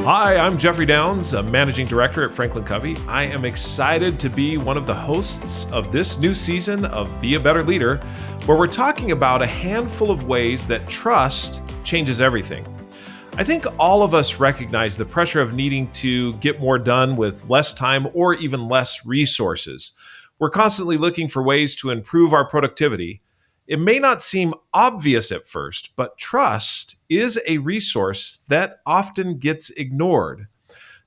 Hi, I'm Jeffrey Downs, a managing director at FranklinCovey. I am excited to be one of the hosts of this new season of Be a Better Leader, where we're talking about a handful of ways that trust changes everything. I think all of us recognize the pressure of needing to get more done with less time or even less resources. We're constantly looking for ways to improve our productivity. It may not seem obvious at first, but trust is a resource that often gets ignored.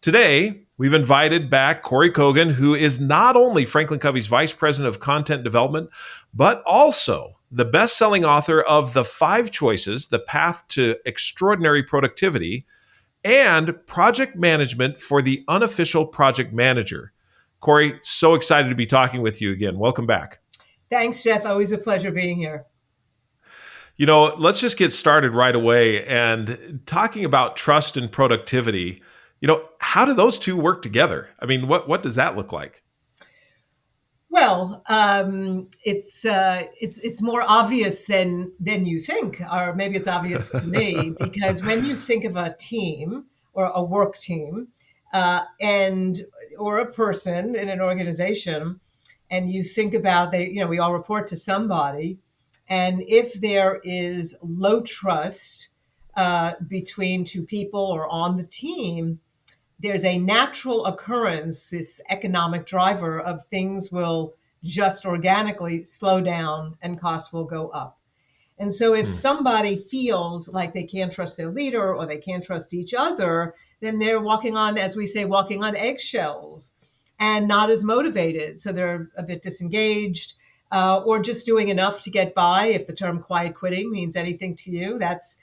Today, we've invited back Kory Kogon, who is not only FranklinCovey's Vice President of Content Development, but also the best-selling author of The 5 Choices, The Path to Extraordinary Productivity, and Project Management for the Unofficial Project Manager. Kory, so excited to be talking with you again. Welcome back. Thanks, Jeff. Always a pleasure being here. Let's just get started right away and talking about trust and productivity. How do those two work together? I mean, what does that look like? Well, it's more obvious than you think, or maybe it's obvious to me, because when you think of a team or a work team, and or a person in an organization, and you think about we all report to somebody, and if there is low trust between two people or on the team, there's a natural occurrence, this economic driver of things will just organically slow down and costs will go up. And so if Hmm. somebody feels like they can't trust their leader or they can't trust each other, then they're walking on, as we say, walking on eggshells and not as motivated. So they're a bit disengaged or just doing enough to get by. If the term quiet quitting means anything to you, that's,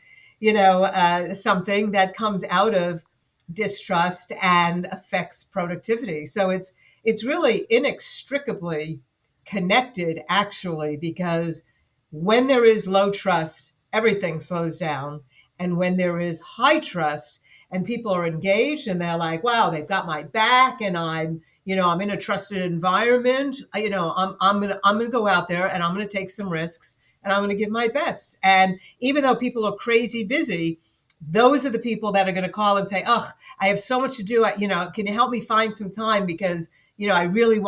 something that comes out of distrust and affects productivity. So it's really inextricably connected, actually, because when there is low trust, everything slows down. And when there is high trust and people are engaged and they're like, wow, they've got my back and I'm in a trusted environment, I'm gonna go out there and I'm gonna take some risks and I'm gonna give my best. And even though people are crazy busy, those are the people that are going to call and say, "Ugh, I have so much to do. Can you help me find some time because I really I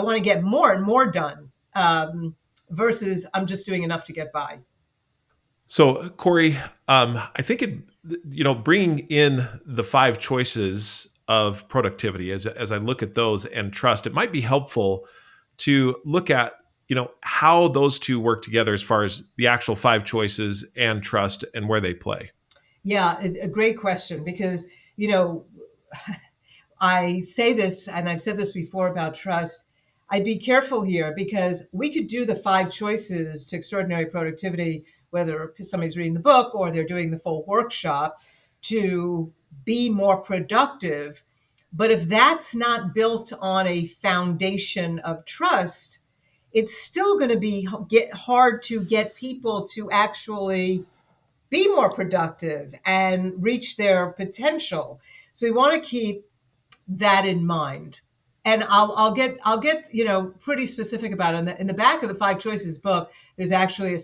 want to get more and more done." Versus I'm just doing enough to get by. So, Kory, I think bringing in the 5 choices of productivity as I look at those and trust, it might be helpful to look at how those two work together as far as the actual 5 choices and trust and where they play. Yeah, a great question because you know I say this, and I've said this before about trust. I'd be careful here because we could do the 5 choices to extraordinary productivity, whether somebody's reading the book or they're doing the full workshop to be more productive. But if that's not built on a foundation of trust, it's still going to be get hard to get people to actually be more productive and reach their potential. So we want to keep that in mind. And I'll get pretty specific about it. In the back of the 5 Choices book, there's actually a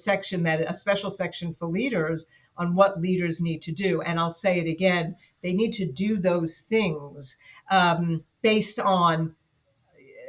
special section for leaders on what leaders need to do. And I'll say it again: they need to do those things based on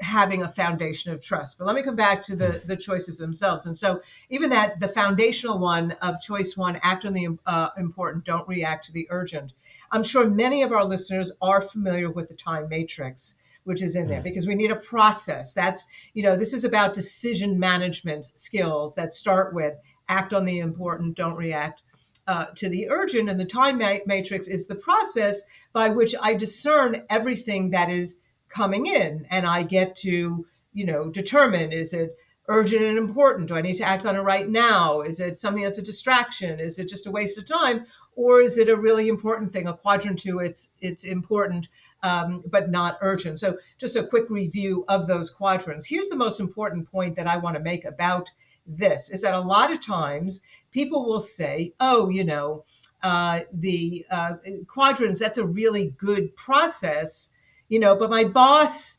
having a foundation of trust. But let me come back to the choices themselves. And so even that the foundational one of choice one, act on the important, don't react to the urgent. I'm sure many of our listeners are familiar with the time matrix, which is in there because we need a process. That's, this is about decision management skills that start with act on the important, don't react to the urgent. And the time matrix is the process by which I discern everything that is coming in and I get to, determine, is it urgent and important? Do I need to act on it right now? Is it something that's a distraction? Is it just a waste of time? Or is it a really important thing, a quadrant two? It's important, but not urgent. So just a quick review of those quadrants. Here's the most important point that I want to make about this is that a lot of times people will say, oh, the quadrants, that's a really good process, but my boss,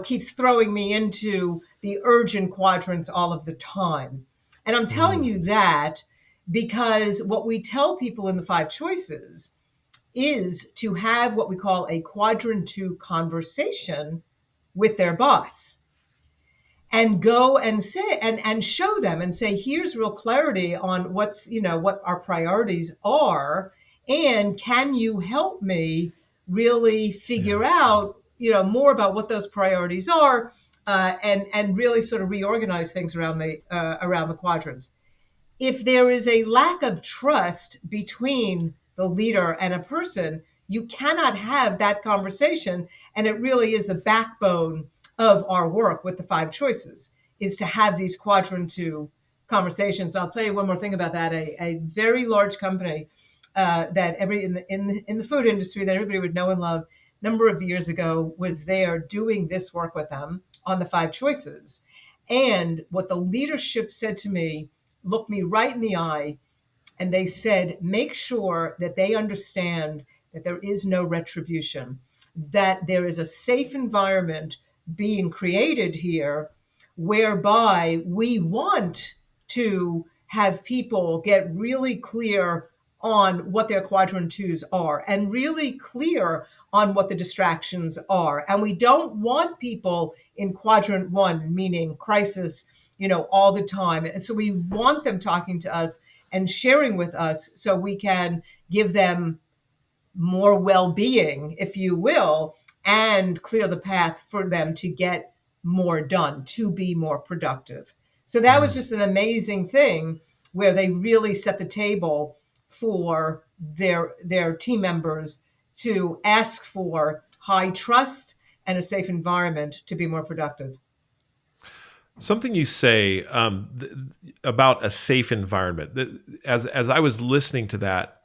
keeps throwing me into the urgent quadrants all of the time. And I'm telling Mm. you that because what we tell people in the 5 choices is to have what we call a quadrant 2 conversation with their boss, and go and say and show them and say, here's real clarity on what our priorities are, and can you help me really Yeah. figure out more about what those priorities are, and really sort of reorganize things around the quadrants. If there is a lack of trust between the leader and a person, you cannot have that conversation. And it really is the backbone of our work with the five choices, is to have these quadrant 2 conversations. I'll tell you one more thing about that. A very large company that in the food industry that everybody would know and love, number of years ago, was there doing this work with them on the five choices. And what the leadership said to me, looked me right in the eye, and they said, make sure that they understand that there is no retribution, that there is a safe environment being created here whereby we want to have people get really clear on what their quadrant 2s are and really clear on what the distractions are. And we don't want people in quadrant 1, meaning crisis, all the time. And so we want them talking to us and sharing with us so we can give them more well-being, if you will, and clear the path for them to get more done, to be more productive. So that was Mm. just an amazing thing where they really set the table for their team members to ask for high trust and a safe environment to be more productive. Something you say about a safe environment. As I was listening to that,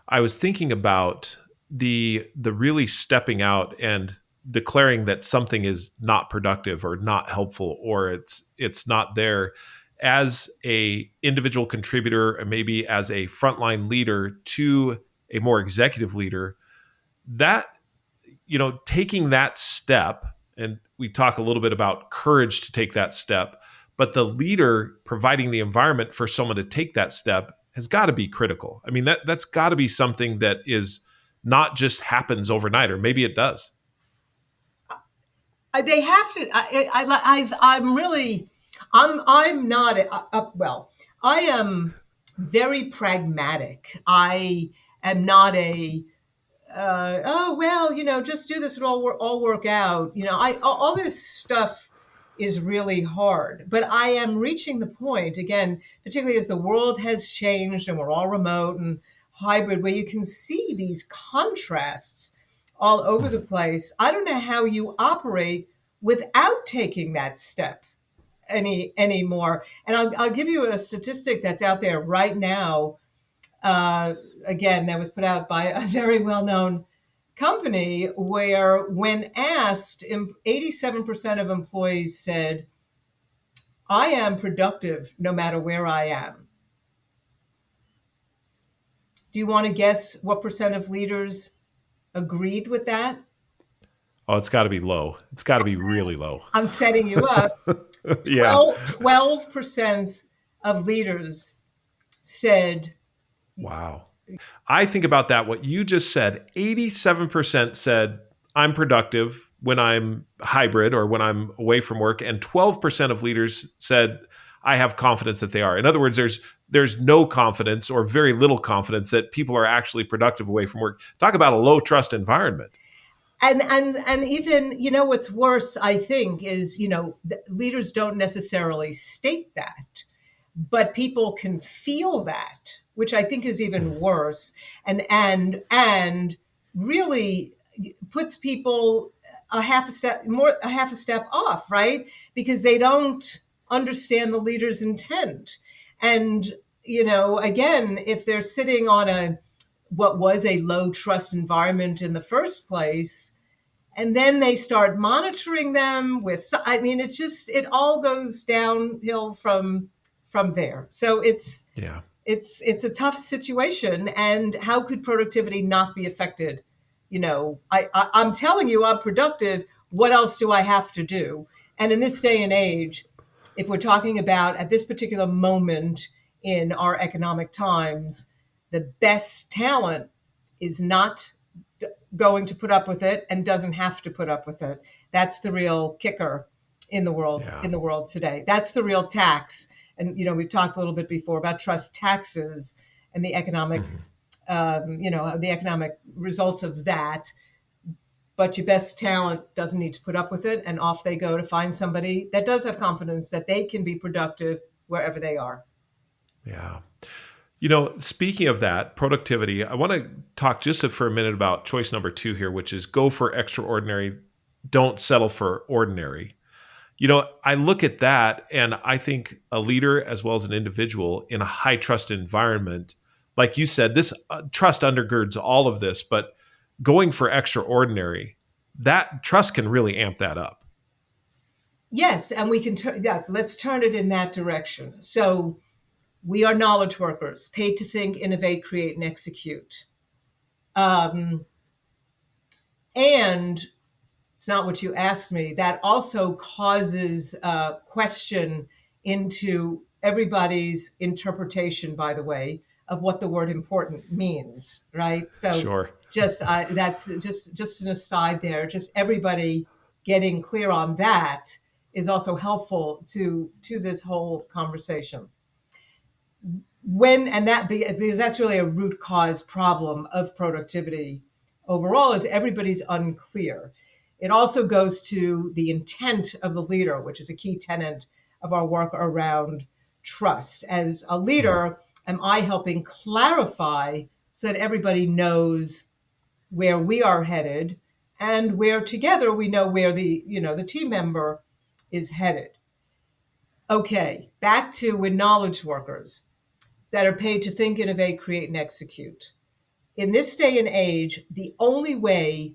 I was thinking about the really stepping out and declaring that something is not productive or not helpful, or it's not there, as a individual contributor and maybe as a frontline leader to a more executive leader. That, taking that step, and we talk a little bit about courage to take that step, but the leader providing the environment for someone to take that step has got to be critical. I mean, that's got to be something that is not just happens overnight, or maybe it does. They have to. I'm really. I'm not. Well, I am very pragmatic. I am not a. Oh well, just do this. It'll all work out. All this stuff is really hard. But I am reaching the point again, particularly as the world has changed and we're all remote and hybrid, where you can see these contrasts all over the Mhm. place. I don't know how you operate without taking that step anymore. And I'll give you a statistic that's out there right now. Again, that was put out by a very well-known company, where when asked, 87% of employees said, I am productive no matter where I am. Do you want to guess what percent of leaders agreed with that? Oh, it's got to be low. It's got to be really low. I'm setting you up. Yeah. 12% of leaders said, Wow. I think about that, what you just said. 87% said, I'm productive when I'm hybrid or when I'm away from work. And 12% of leaders said, I have confidence that they are. In other words, there's no confidence or very little confidence that people are actually productive away from work. Talk about a low trust environment. and even, what's worse, I think, is, leaders don't necessarily state that, but people can feel that, which I think is even Mm. worse, and really puts people a half a step off, right? Because they don't understand the leader's intent. And, again, if they're sitting on a what was a low trust environment in the first place, and then they start monitoring them with, I mean, it all goes downhill from there. So Yeah. it's a tough situation. And how could productivity not be affected? I'm telling you, I'm productive. What else do I have to do? And in this day and age, if we're talking about at this particular moment in our economic times, the best talent is not going to put up with it and doesn't have to put up with it. That's the real kicker in the world Yeah. in the world today. That's the real tax. And we've talked a little bit before about trust taxes and the economic Mhm. the economic results of that. But your best talent doesn't need to put up with it, and off they go to find somebody that does have confidence that they can be productive wherever they are. Yeah. Speaking of that, productivity, I want to talk just for a minute about choice number 2 here, which is go for extraordinary. Don't settle for ordinary. I look at that and I think a leader as well as an individual in a high trust environment, like you said, this trust undergirds all of this, but going for extraordinary, that trust can really amp that up. Yes, and we can turn. Yeah, let's turn it in that direction. So we are knowledge workers, paid to think, innovate, create, and execute. Um, and it's not what you asked me. That also causes question into everybody's interpretation, by the way, of what the word important means, right? So Sure. just that's just an aside there. Just everybody getting clear on that is also helpful to this whole conversation. Because that's really a root cause problem of productivity overall, is everybody's unclear. It also goes to the intent of the leader, which is a key tenet of our work around trust. As a Mhm. leader, am I helping clarify so that everybody knows where we are headed, and where together we know where the team member is headed? Okay, back to with knowledge workers that are paid to think, innovate, create, and execute. In this day and age, the only way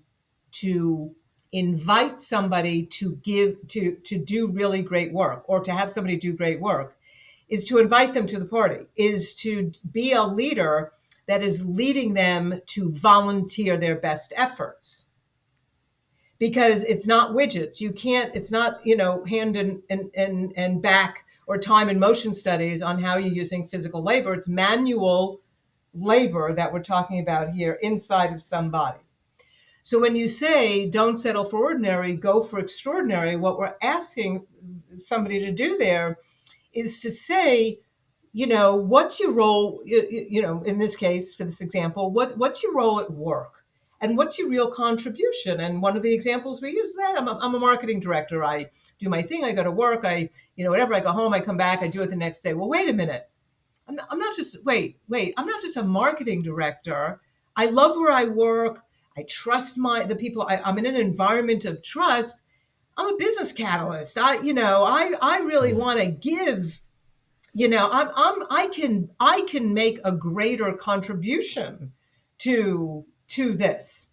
to invite somebody to do really great work, or to have somebody do great work, is to invite them to the party, is to be a leader that is leading them to volunteer their best efforts. Because it's not widgets. You can't, it's not, hand and back or time and motion studies on how you're using physical labor. It's manual labor that we're talking about here inside of somebody. So when you say don't settle for ordinary, go for extraordinary, what we're asking somebody to do there is to say, what's your role, in this case, for this example, what's your role at work? And what's your real contribution? And one of the examples we use is that I'm a marketing director. I do my thing. I go to work. Whatever, I go home, I come back, I do it the next day. Well, wait a minute. I'm not just, wait, I'm not just a marketing director. I love where I work. I trust the people. I'm in an environment of trust. I'm a business catalyst. I really Mhm. want to give. I can make a greater contribution to this.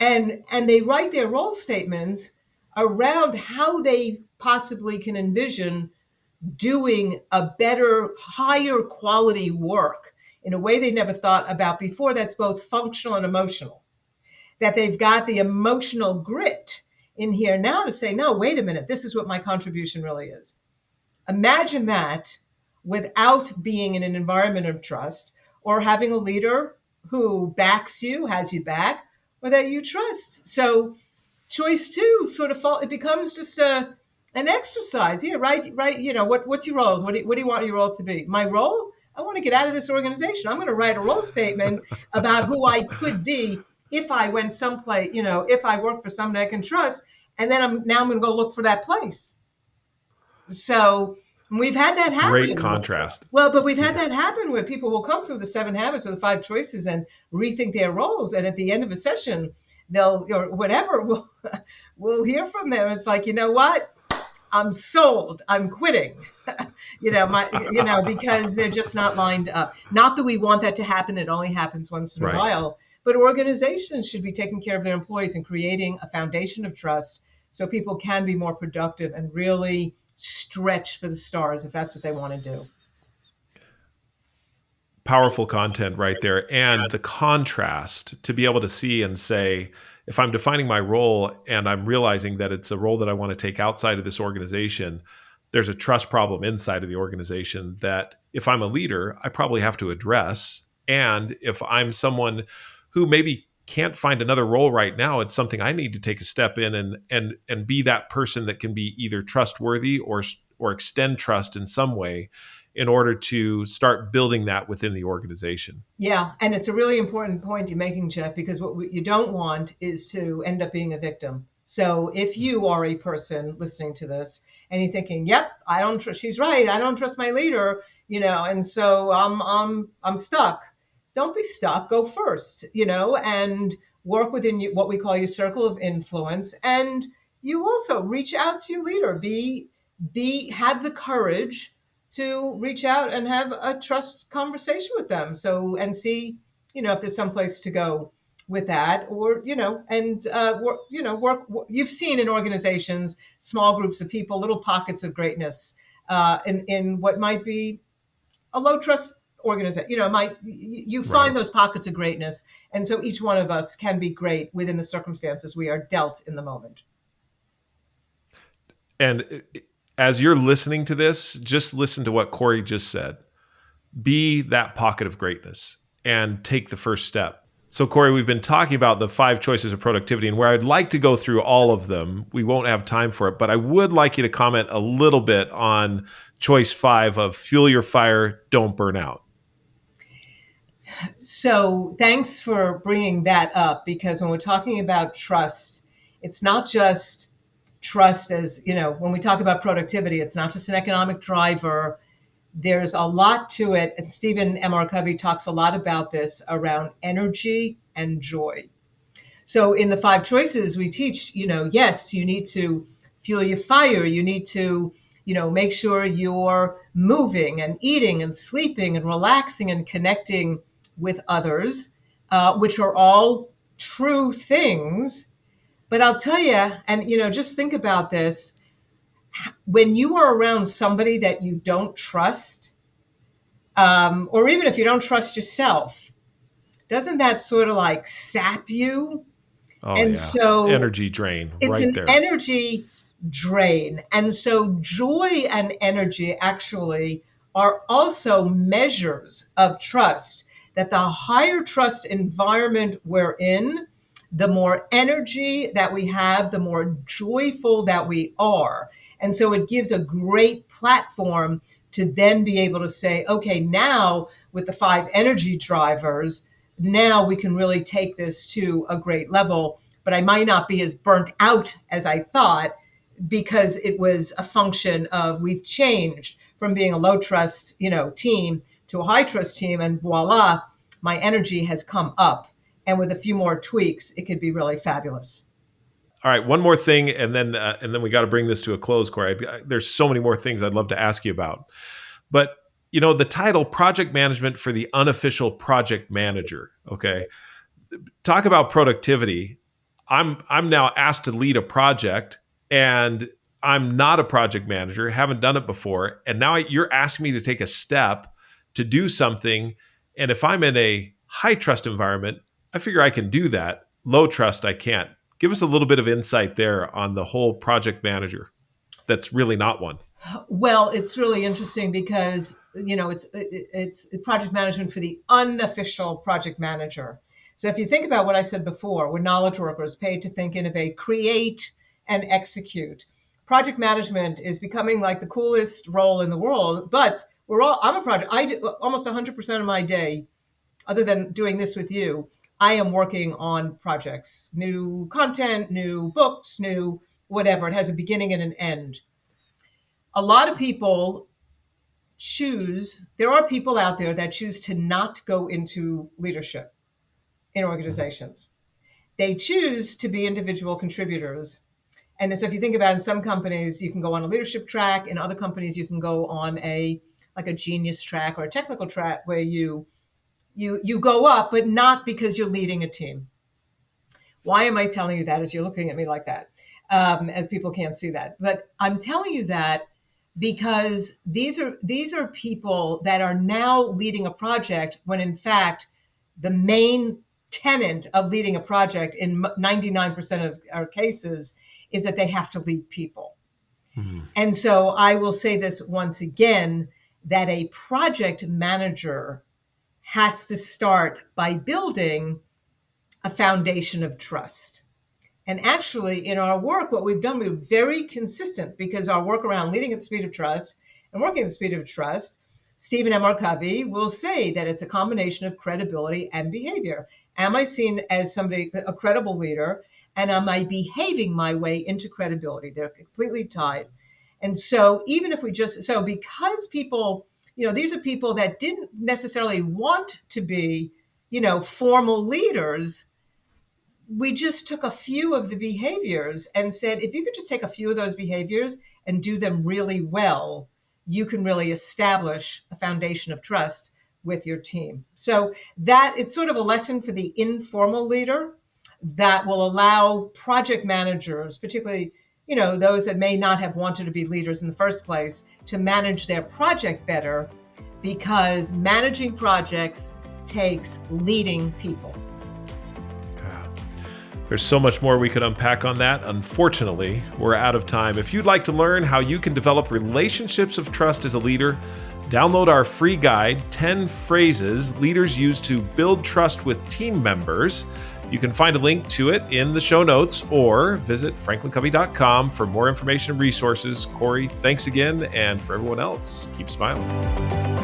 And they write their role statements around how they possibly can envision doing a better, higher quality work in a way they never thought about before, that's both functional and emotional. That they've got the emotional grit in here now to say, no, wait a minute, this is what my contribution really is. Imagine that without being in an environment of trust, or having a leader who backs you, has you back, or that you trust. So choice two sort of it becomes just an exercise. Yeah, right. What's your roles? What do you want your role to be? My role? I want to get out of this organization. I'm going to write a role statement about who I could be if I went someplace. If I work for somebody I can trust, and then I'm going to go look for that place. So we've had that Great happen. contrast. Well, but we've had Yeah. that happen where people will come through the 7 habits or the 5 choices and rethink their roles. And at the end of a session, they'll, or whatever, we'll hear from them. It's like, you know what? I'm sold. I'm quitting. Because they're just not lined up. Not that we want that to happen. It only happens once in a Right. while. But organizations should be taking care of their employees and creating a foundation of trust so people can be more productive and really stretch for the stars if that's what they want to do. Powerful content right there. And the contrast to be able to see and say, if I'm defining my role and I'm realizing that it's a role that I want to take outside of this organization, there's a trust problem inside of the organization that if I'm a leader, I probably have to address. And if I'm someone who maybe can't find another role right now, it's something I need to take a step in and be that person that can be either trustworthy or extend trust in some way in order to start building that within the organization. Yeah, and it's a really important point you're making, Jeff, because you don't want is to end up being a victim. So if you are a person listening to this and you're thinking, "Yep, I don't trust. She's right. I don't trust my leader," and so I'm stuck. Don't be stuck. Go first, and work within what we call your circle of influence, and you also reach out to your leader. Have the courage to reach out and have a trust conversation with them. So, and see, if there's some place to go with that, or, and, work, you've seen in organizations, small groups of people, little pockets of greatness, in what might be a low trust organization, you find Right. those pockets of greatness. And so each one of us can be great within the circumstances we are dealt in the moment. And as you're listening to this, just listen to what Kory just said. Be that pocket of greatness and take the first step. So, Kory, we've been talking about the 5 choices of productivity, and where I'd like to go through all of them, we won't have time for it, but I would like you to comment a little bit on choice 5 of fuel your fire, don't burn out. So thanks for bringing that up, because when we're talking about trust, it's not just trust as, when we talk about productivity, it's not just an economic driver. There's a lot to it. And Stephen M.R. Covey talks a lot about this around energy and joy. So in the 5 choices we teach, yes, you need to fuel your fire. You need to, make sure you're moving and eating and sleeping and relaxing and connecting with others, which are all true things. But I'll tell you, and, just think about this. When you are around somebody that you don't trust, or even if you don't trust yourself, doesn't that sort of like sap you? Oh, And yeah. so Energy drain it's right an there. energy drain. And so joy and energy actually are also measures of trust, that the higher trust environment we're in, the more energy that we have, the more joyful that we are. And so it gives a great platform to then be able to say, okay, now with the 5 energy drivers, now we can really take this to a great level. But I might not be as burnt out as I thought, because it was a function of we've changed from being a low trust, team to a high trust team, and voila, my energy has come up. And with a few more tweaks, it could be really fabulous. All right, one more thing, and then we got to bring this to a close, Kory. There's so many more things I'd love to ask you about, but the title "Project Management for the Unofficial Project Manager." Okay, talk about productivity. I'm now asked to lead a project, and I'm not a project manager, haven't done it before, and now you're asking me to take a step to do something. And if I'm in a high trust environment, I figure I can do that. Low trust, I can't. Give us a little bit of insight there on the whole project manager that's really not one. Well, it's really interesting because it's project management for the unofficial project manager. So if you think about what I said before, we're knowledge workers paid to think, innovate, create, and execute. Project management is becoming like the coolest role in the world, but I'm a project. I do almost 100% of my day, other than doing this with you, I am working on projects, new content, new books, new whatever. It has a beginning and an end. A lot of people there are people out there that choose to not go into leadership in organizations. They choose to be individual contributors. And so if you think about it, in some companies, you can go on a leadership track. In other companies, you can go on a genius track or a technical track where you go up, but not because you're leading a team. Why am I telling you that as you're looking at me like that? As people can't see that. But I'm telling you that because these are people that are now leading a project, when in fact the main tenet of leading a project in 99% of our cases is that they have to lead people. Mm-hmm. And so I will say this once again, that a project manager has to start by building a foundation of trust. And actually, in our work, what we've done, we're very consistent because our work around leading at the speed of trust and working at the speed of trust, Stephen M. R. Covey will say that it's a combination of credibility and behavior. Am I seen as somebody, a credible leader, and am I behaving my way into credibility? They're completely tied. And so even if we just, so because people, these are people that didn't necessarily want to be, formal leaders, we just took a few of the behaviors and said, if you could just take a few of those behaviors and do them really well, you can really establish a foundation of trust with your team. So that it's sort of a lesson for the informal leader that will allow project managers, particularly, those that may not have wanted to be leaders in the first place, to manage their project better, because managing projects takes leading people. There's so much more we could unpack on that. Unfortunately, we're out of time. If you'd like to learn how you can develop relationships of trust as a leader, download our free guide, 10 Phrases Leaders Use to Build Trust with Team Members. You can find a link to it in the show notes or visit FranklinCovey.com for more information and resources. Kory, thanks again. And for everyone else, keep smiling.